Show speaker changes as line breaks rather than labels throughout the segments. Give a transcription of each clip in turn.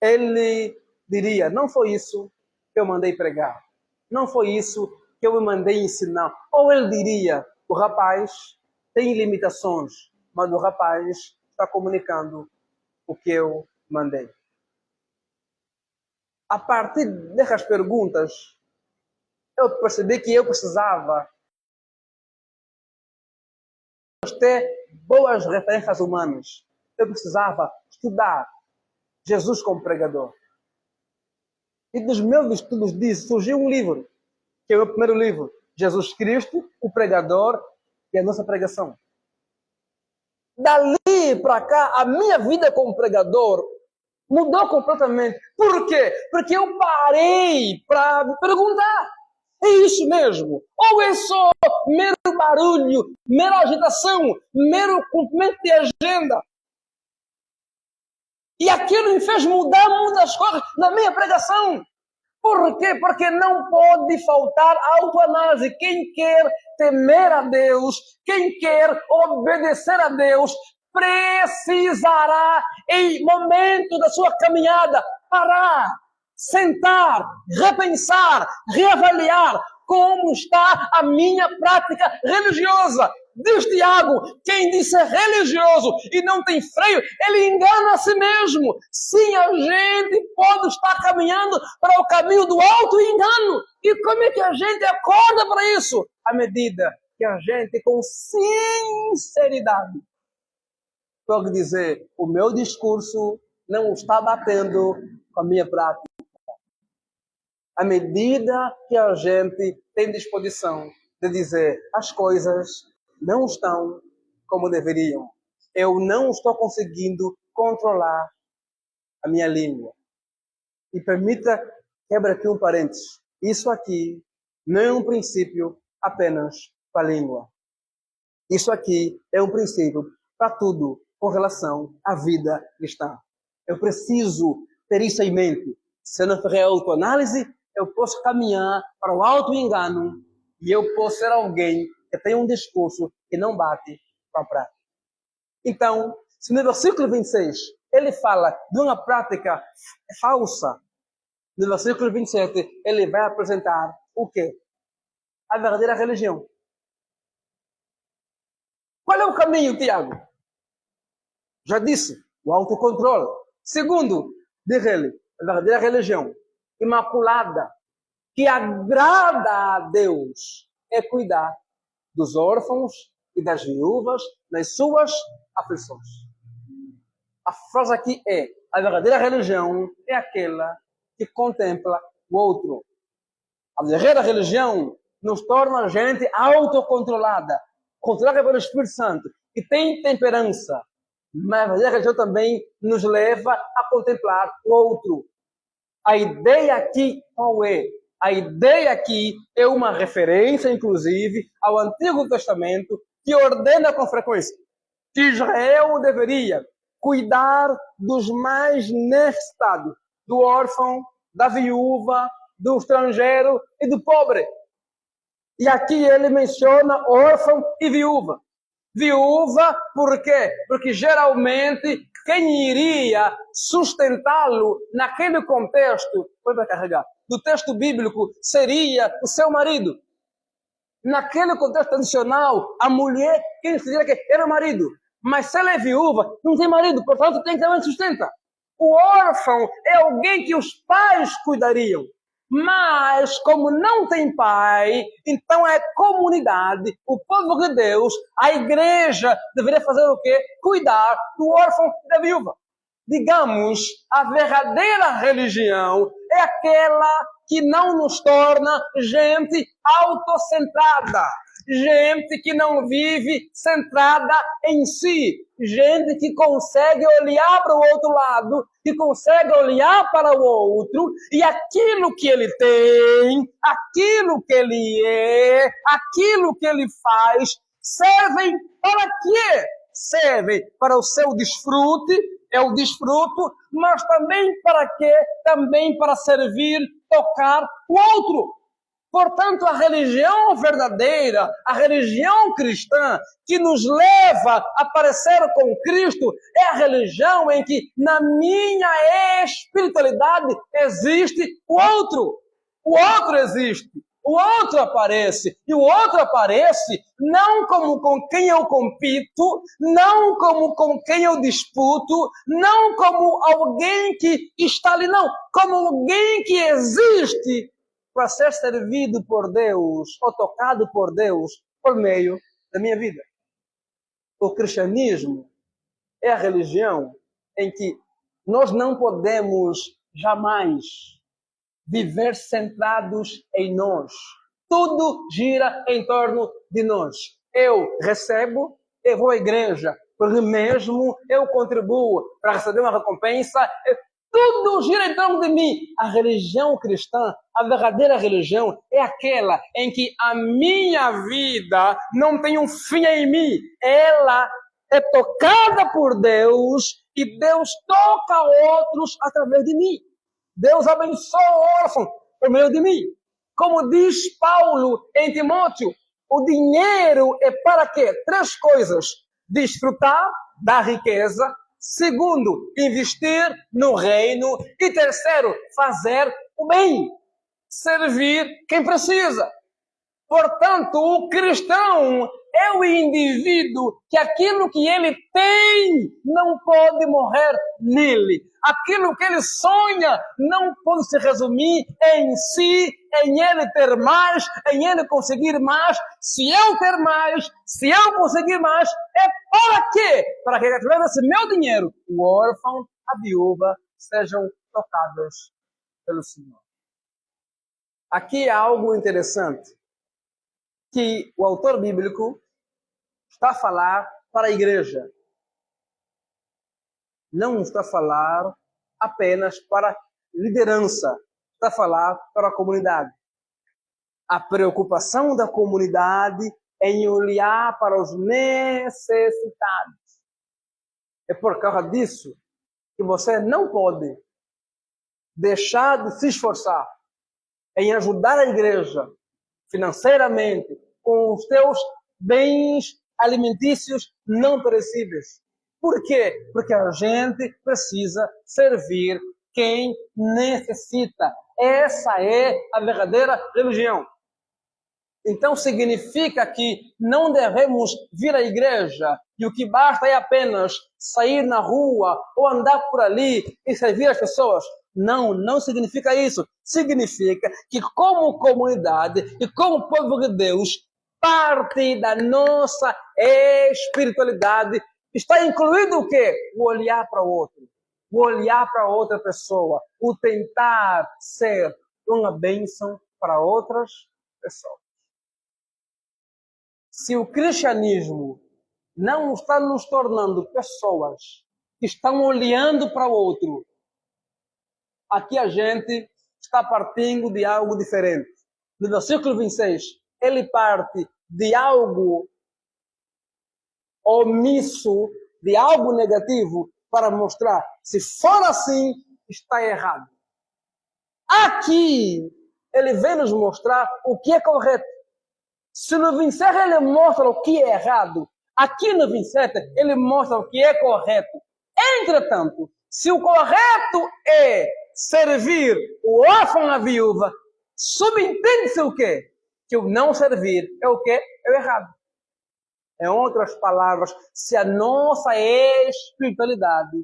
ele diria: não foi isso que eu mandei pregar, não foi isso que eu me mandei ensinar. Ou ele diria: o rapaz tem limitações, mas o rapaz está comunicando o que eu mandei. A partir dessas perguntas, eu percebi que eu precisava ter boas referências humanas. Eu precisava estudar Jesus como pregador. E dos meus estudos disso surgiu um livro, que é o meu primeiro livro, Jesus Cristo, o Pregador e a Nossa Pregação. Dali para cá, a minha vida como pregador mudou completamente. Por quê? Porque eu parei para me perguntar: é isso mesmo? Ou é só mero barulho, mera agitação, mero cumprimento de agenda? E aquilo me fez mudar muitas coisas na minha pregação. Por quê? Porque não pode faltar autoanálise. Quem quer temer a Deus, quem quer obedecer a Deus, precisará, em momento da sua caminhada, parar, sentar, repensar, reavaliar como está a minha prática religiosa. Diz Tiago: quem diz ser religioso e não tem freio, ele engana a si mesmo. Sim, a gente pode estar caminhando para o caminho do auto-engano. E como é que a gente acorda para isso? À medida que a gente, com sinceridade, pode dizer: o meu discurso não está batendo com a minha prática. À medida que a gente tem disposição de dizer: as coisas não estão como deveriam, eu não estou conseguindo controlar a minha língua. E permita, quebra aqui um parênteses. Isso aqui não é um princípio apenas para a língua. Isso aqui é um princípio para tudo com relação à vida cristã. Eu preciso ter isso em mente. Se eu não fizer autoanálise, eu posso caminhar para o auto-engano e eu posso ser alguém que tem um discurso que não bate com a prática. Então, se no versículo 26 ele fala de uma prática falsa, no versículo 27 ele vai apresentar o quê? A verdadeira religião. Qual é o caminho, Tiago? Já disse, o autocontrole. Segundo, diz ele, a verdadeira religião imaculada, que agrada a Deus, é cuidar dos órfãos e das viúvas nas suas aflições. A frase aqui é: a verdadeira religião é aquela que contempla o outro. A verdadeira religião nos torna a gente autocontrolada, controlada pelo Espírito Santo, que tem temperança. Mas a verdadeira religião também nos leva a contemplar o outro. A ideia aqui qual é? A ideia aqui é uma referência, inclusive, ao Antigo Testamento, que ordena com frequência que Israel deveria cuidar dos mais necessitados, do órfão, da viúva, do estrangeiro e do pobre. E aqui ele menciona órfão e viúva. Viúva, por quê? Porque geralmente quem iria sustentá-lo naquele contexto, foi para carregar, do texto bíblico, seria o seu marido. Naquele contexto tradicional, a mulher, quem se diria que era o marido. Mas se ela é viúva, não tem marido, portanto tem que ter alguém que sustenta. O órfão é alguém que os pais cuidariam. Mas, como não tem pai, então é comunidade, o povo de Deus, a igreja deveria fazer o quê? Cuidar do órfão e da viúva. Digamos, a verdadeira religião é aquela que não nos torna gente autocentrada, gente que não vive centrada em si, gente que consegue olhar para o outro lado, que consegue olhar para o outro e aquilo que ele tem, aquilo que ele é, aquilo que ele faz, servem para quê? Servem para o seu desfrute, é o desfruto, mas também para quê? Também para servir, tocar o outro. Portanto, a religião verdadeira, a religião cristã, que nos leva a parecer com Cristo, é a religião em que, na minha espiritualidade, existe o outro. O outro existe. O outro aparece. E o outro aparece não como com quem eu compito, não como com quem eu disputo, não como alguém que está ali, não. Como alguém que existe para ser servido por Deus ou tocado por Deus por meio da minha vida. O cristianismo é a religião em que nós não podemos jamais viver centrados em nós. Tudo gira em torno de nós. Eu recebo, eu vou à igreja, por mim mesmo eu contribuo para receber uma recompensa. Tudo gira em torno de mim. A religião cristã, a verdadeira religião, é aquela em que a minha vida não tem um fim em mim. Ela é tocada por Deus e Deus toca outros através de mim. Deus abençoa o órfão por meio de mim. Como diz Paulo em Timóteo, o dinheiro é para quê? 3 coisas. Desfrutar da riqueza. Segundo, investir no reino. E terceiro, fazer o bem. Servir quem precisa. Portanto, o cristão é o indivíduo que aquilo que ele tem não pode morrer nele. Aquilo que ele sonha não pode se resumir em si, em ele ter mais, em ele conseguir mais. Se eu ter mais, se eu conseguir mais, é para quê? Para que através desse meu dinheiro, o órfão, a viúva, sejam tocados pelo Senhor. Aqui há algo interessante, que o autor bíblico está a falar para a igreja. Não está a falar apenas para a liderança. Está a falar para a comunidade. A preocupação da comunidade em olhar para os necessitados. É por causa disso que você não pode deixar de se esforçar em ajudar a igreja financeiramente com os teus bens alimentícios não perecíveis. Por quê? Porque a gente precisa servir quem necessita. Essa é a verdadeira religião. Então significa que não devemos vir à igreja e o que basta é apenas sair na rua ou andar por ali e servir as pessoas. Não, não significa isso. Significa que como comunidade e como povo de Deus, parte da nossa espiritualidade está incluído o quê? O olhar para o outro, o olhar para outra pessoa, o tentar ser uma bênção para outras pessoas. Se o cristianismo não está nos tornando pessoas que estão olhando para o outro, aqui a gente está partindo de algo diferente. No versículo 26, ele parte de algo omisso, de algo negativo, para mostrar, se for assim, está errado. Aqui, ele vem nos mostrar o que é correto. Se no 27 ele mostra o que é errado, aqui no 27 ele mostra o que é correto. Entretanto, se o correto é servir o órfão e a viúva, subentende-se o quê? Que o não servir é o quê? É o errado. Em outras palavras, se a nossa espiritualidade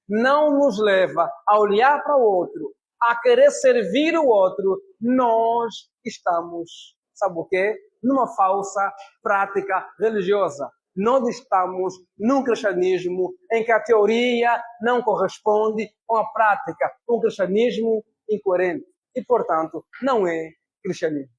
não nos leva a olhar para o outro, a querer servir o outro, nós estamos, sabe o quê? Numa falsa prática religiosa. Nós estamos num cristianismo em que a teoria não corresponde com a prática. Um cristianismo incoerente. E, portanto, não é cristianismo.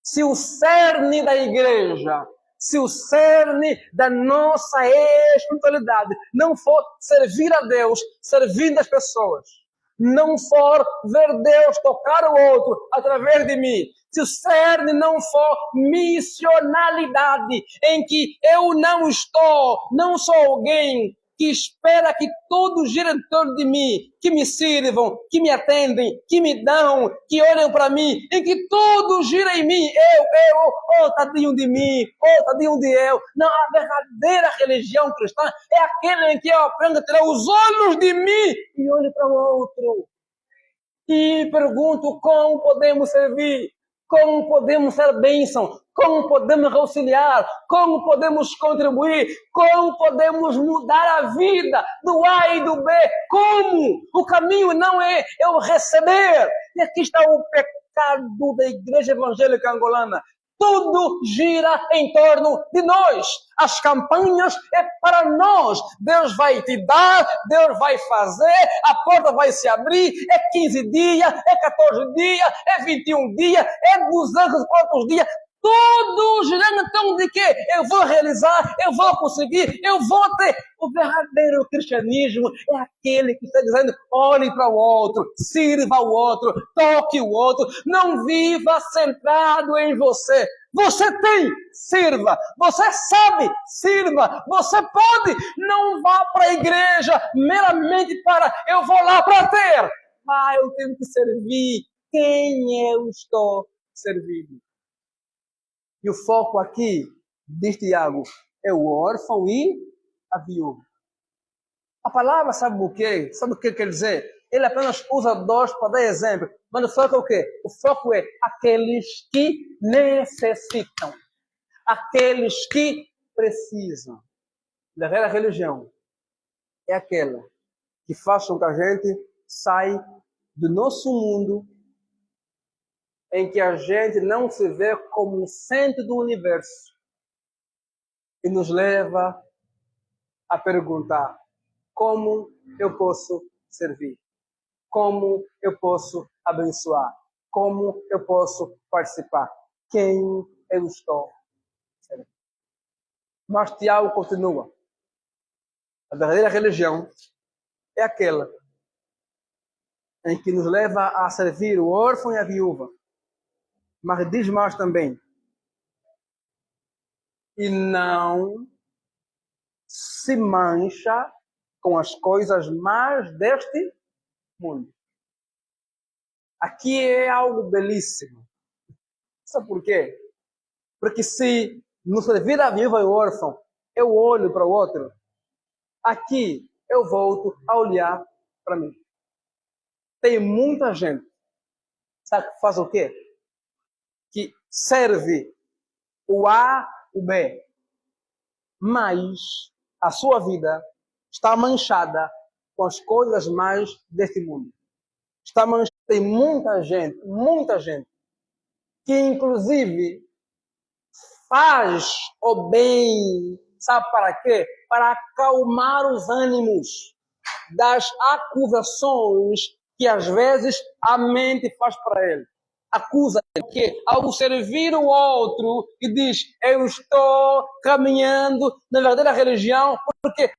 Se o cerne da igreja, se o cerne da nossa espiritualidade não for servir a Deus, servindo as pessoas, não for ver Deus tocar o outro através de mim, se o cerne não for missionalidade, em que eu não sou alguém que espera que todos girem em torno de mim, que me sirvam, que me atendem, que me dão, que olhem para mim, em que todos girem em mim. Oh, tadinho de mim, oh, tadinho de eu. Não, a verdadeira religião cristã é aquela em que eu aprendo a tirar os olhos de mim e olho para o outro. E pergunto como podemos servir, como podemos ser bênção, como podemos auxiliar, como podemos contribuir, como podemos mudar a vida do A e do B. Como? O caminho não é eu receber. E aqui está o pecado da Igreja Evangélica Angolana. Tudo gira em torno de nós. As campanhas é para nós. Deus vai te dar, Deus vai fazer, a porta vai se abrir, é 15 dias, é 14 dias, é 21 dias, é 200 quantos dias. Tudo girando em torno de quê? Eu vou realizar, eu vou conseguir, eu vou ter. O verdadeiro cristianismo é aquele que está dizendo, olhe para o outro, sirva o outro, toque o outro, não viva centrado em você. Você tem, sirva. Você sabe, sirva. Você pode, não vá para a igreja meramente para, eu vou lá para ter. Eu tenho que servir quem eu estou servindo. E o foco aqui, diz Tiago, é o órfão e a viúva. A palavra sabe o quê? Sabe o que quer dizer? Ele apenas usa dois para dar exemplo. Mas o foco é o quê? O foco é aqueles que necessitam. Aqueles que precisam. A verdadeira religião é aquela que faz com que a gente saia do nosso mundo em que a gente não se vê como o centro do universo e nos leva a perguntar como eu posso servir, como eu posso abençoar, como eu posso participar, quem eu estou servindo. Mas Tiago continua. A verdadeira religião é aquela em que nos leva a servir o órfão e a viúva. Mas diz mais também. E não se mancha com as coisas más deste mundo. Aqui é algo belíssimo. Sabe por quê? Porque se no servir a viúva e o órfão, eu olho para o outro, aqui eu volto a olhar para mim. Tem muita gente, sabe que faz o quê? Que serve o A, o B, mas a sua vida está manchada com as coisas mais deste mundo. Está manchada. Tem muita gente, que inclusive faz o bem, sabe para quê? Para acalmar os ânimos das acusações que às vezes a mente faz para ele. Acusa que ao servir o outro e diz, eu estou caminhando na verdadeira religião porque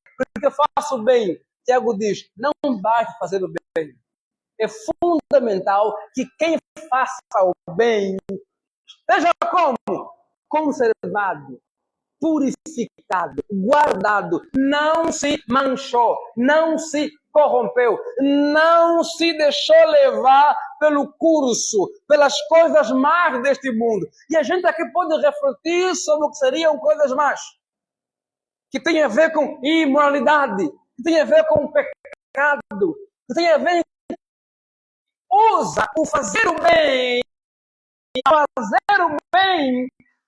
eu faço bem. Tiago diz, não basta fazer o bem. É fundamental que quem faça o bem esteja como? Conservado, purificado, guardado, não se manchou, não se corrompeu, não se deixou levar pelo curso, pelas coisas más deste mundo. E a gente aqui pode refletir sobre o que seriam coisas más, que tem a ver com imoralidade, que tem a ver com pecado, que tem a ver com usa o fazer o bem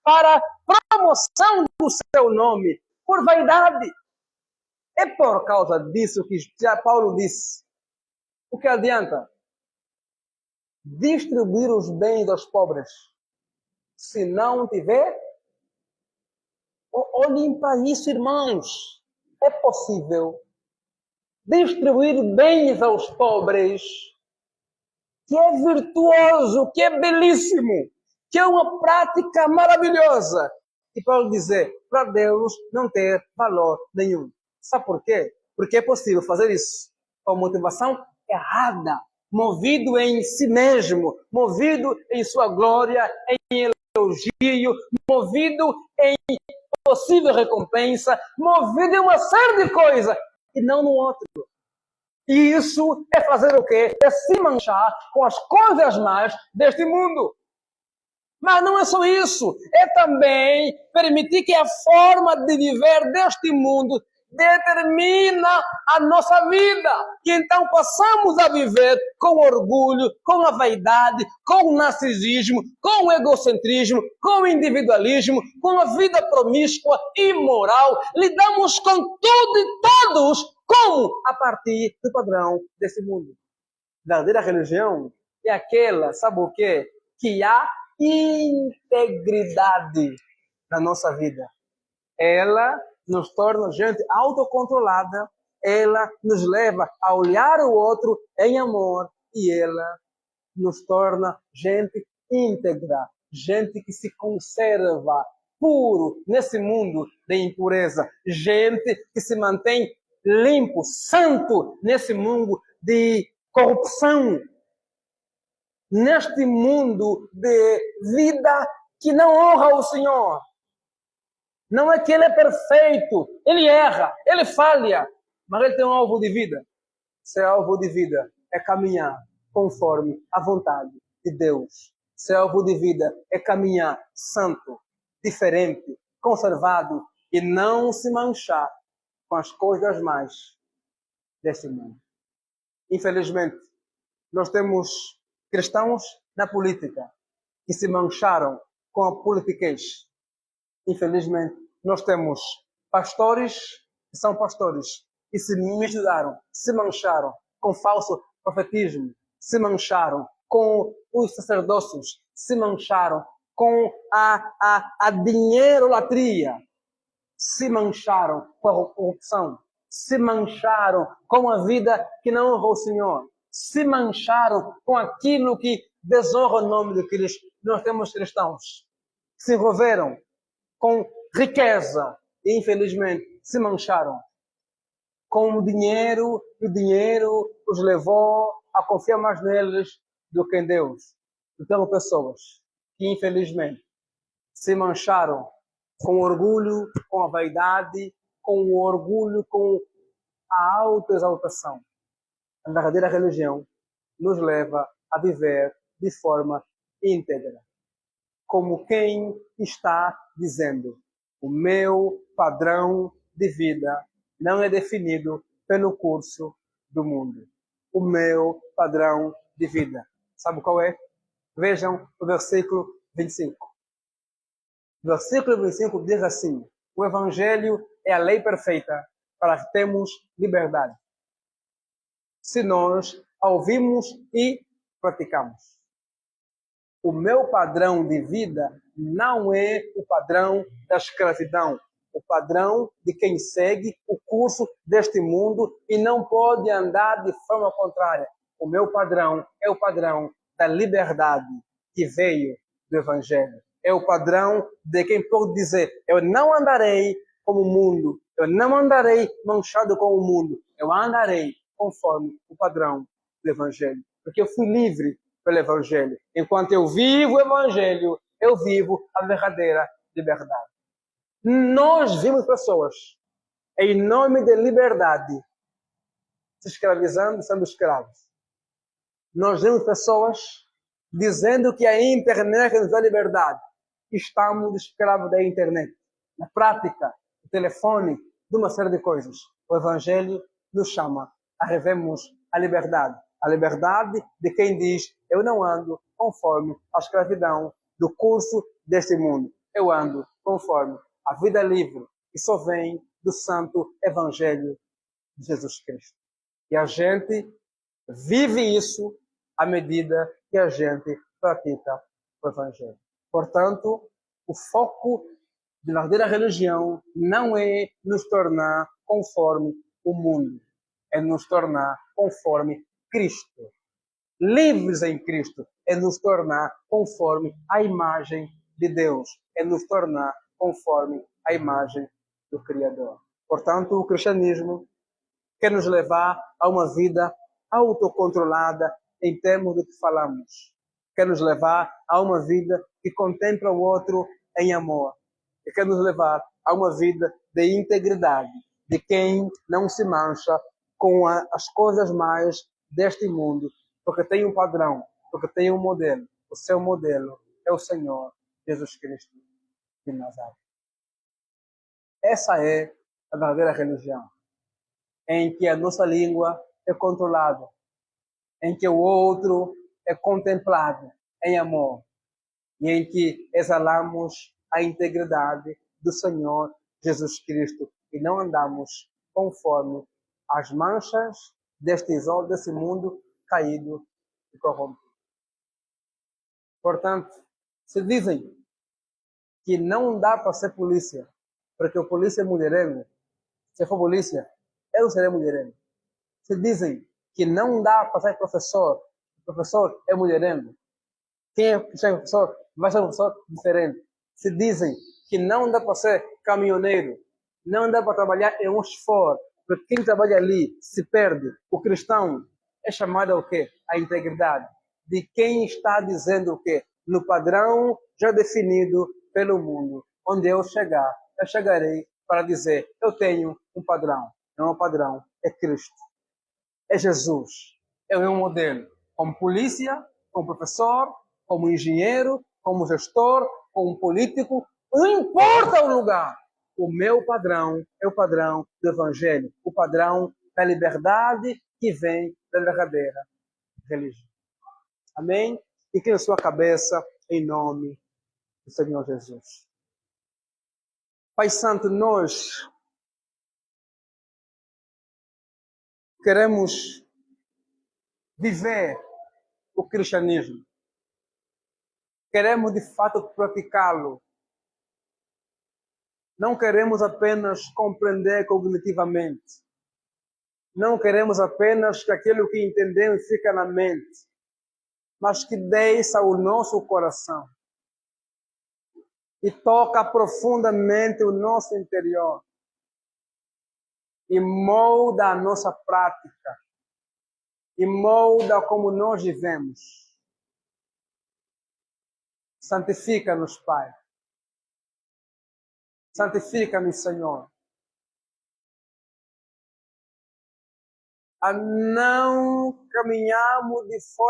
para promoção do seu nome, por vaidade. É por causa disso que Paulo disse, o que adianta distribuir os bens aos pobres se não tiver? Olhem para isso, irmãos. É possível distribuir bens aos pobres, que é virtuoso, que é belíssimo, que é uma prática maravilhosa. E Paulo dizer, para Deus não ter valor nenhum. Sabe por quê? Porque é possível fazer isso com motivação errada, movido em si mesmo, movido em sua glória, em elogio, movido em possível recompensa, movido em uma série de coisas e não no outro. E isso é fazer o quê? É se manchar com as coisas más deste mundo. Mas não é só isso. É também permitir que a forma de viver deste mundo determina a nossa vida. Que então possamos a viver com orgulho, com a vaidade, com o narcisismo, com o egocentrismo, com o individualismo, com a vida promíscua, imoral. Lidamos com tudo e todos como a partir do padrão desse mundo. A verdadeira religião é aquela, sabe o quê? Que há integridade na nossa vida. Ela nos torna gente autocontrolada, ela nos leva a olhar o outro em amor e ela nos torna gente íntegra, gente que se conserva puro nesse mundo de impureza, gente que se mantém limpo, santo nesse mundo de corrupção, neste mundo de vida que não honra o Senhor. Não é que ele é perfeito, ele erra, ele falha, mas ele tem um alvo de vida. Seu alvo de vida é caminhar conforme a vontade de Deus. Seu alvo de vida é caminhar santo, diferente, conservado e não se manchar com as coisas mais deste mundo. Infelizmente, nós temos cristãos na política que se mancharam com a politiquez. Infelizmente, nós temos pastores que são pastores e se misturaram, se mancharam com falso profetismo, se mancharam com os sacerdócios, se mancharam com a dinheirolatria, se mancharam com a corrupção, se mancharam com a vida que não honra o Senhor, se mancharam com aquilo que desonra o nome de Cristo. Nós temos cristãos que se envolveram com riqueza e, infelizmente, se mancharam com o dinheiro, e o dinheiro os levou a confiar mais neles do que em Deus. Então, pessoas que, infelizmente, se mancharam com orgulho, com a vaidade, com o orgulho, com a autoexaltação. A verdadeira religião nos leva a viver de forma íntegra, como quem está dizendo: o meu padrão de vida não é definido pelo curso do mundo. O meu padrão de vida. Sabe qual é? Vejam o versículo 25. O versículo 25 diz assim: o Evangelho é a lei perfeita para que temos liberdade, se nós a ouvimos e praticamos. O meu padrão de vida não é o padrão da escravidão, o padrão de quem segue o curso deste mundo e não pode andar de forma contrária. O meu padrão é o padrão da liberdade que veio do Evangelho. É o padrão de quem pode dizer: eu não andarei como o mundo, eu não andarei manchado com o mundo, eu andarei conforme o padrão do Evangelho. Porque eu fui livre pelo Evangelho. Enquanto eu vivo o Evangelho, eu vivo a verdadeira liberdade. Nós vimos pessoas, em nome de liberdade, se escravizando, sendo escravos. Nós vimos pessoas dizendo que a internet nos dá liberdade. Estamos escravos da internet. Na prática, o telefone, de uma série de coisas. O Evangelho nos chama a revermos a liberdade. A liberdade de quem diz: eu não ando conforme a escravidão do curso deste mundo. Eu ando conforme a vida livre que só vem do santo Evangelho de Jesus Cristo. E a gente vive isso à medida que a gente pratica o Evangelho. Portanto, o foco da verdadeira religião não é nos tornar conforme o mundo, é nos tornar conforme Cristo. Livres em Cristo é nos tornar conforme a imagem de Deus, é nos tornar conforme a imagem do Criador. Portanto, o cristianismo quer nos levar a uma vida autocontrolada em termos do que falamos. Quer nos levar a uma vida que contempla o outro em amor. E quer nos levar a uma vida de integridade, de quem não se mancha com as coisas mais deste mundo, porque tem um padrão, porque tem um modelo. O seu modelo é o Senhor Jesus Cristo de Nazaré. Essa é a verdadeira religião, em que a nossa língua é controlada, em que o outro é contemplado em amor e em que exalamos a integridade do Senhor Jesus Cristo e não andamos conforme as manchas desse mundo caído e corrompido. Portanto, se dizem que não dá para ser polícia, porque o polícia é mulherengo, se for polícia, eu serei mulherengo. Se dizem que não dá para ser professor, o professor é mulherengo. Quem é professor vai ser um professor diferente. Se dizem que não dá para ser caminhoneiro, não dá para trabalhar em um esforço, porque quem trabalha ali se perde. O cristão é chamado ao quê? A integridade. De quem está dizendo o quê? No padrão já definido pelo mundo. Onde eu chegar, eu chegarei para dizer, eu tenho um padrão. Não é um padrão, é Cristo. É Jesus. É o meu modelo. Como polícia, como professor, como engenheiro, como gestor, como político, não importa o lugar. O meu padrão é o padrão do Evangelho, o padrão da liberdade que vem da verdadeira religião. Amém? E que na sua cabeça, em nome do Senhor Jesus. Pai Santo, nós queremos viver o cristianismo. Queremos de fato praticá-lo. Não queremos apenas compreender cognitivamente. Não queremos apenas que aquilo que entendemos fica na mente, mas que desça o nosso coração e toca profundamente o nosso interior e molda a nossa prática e molda como nós vivemos. Santifica-nos, Pai. Santifica-nos, Senhor. A não caminharmos de forma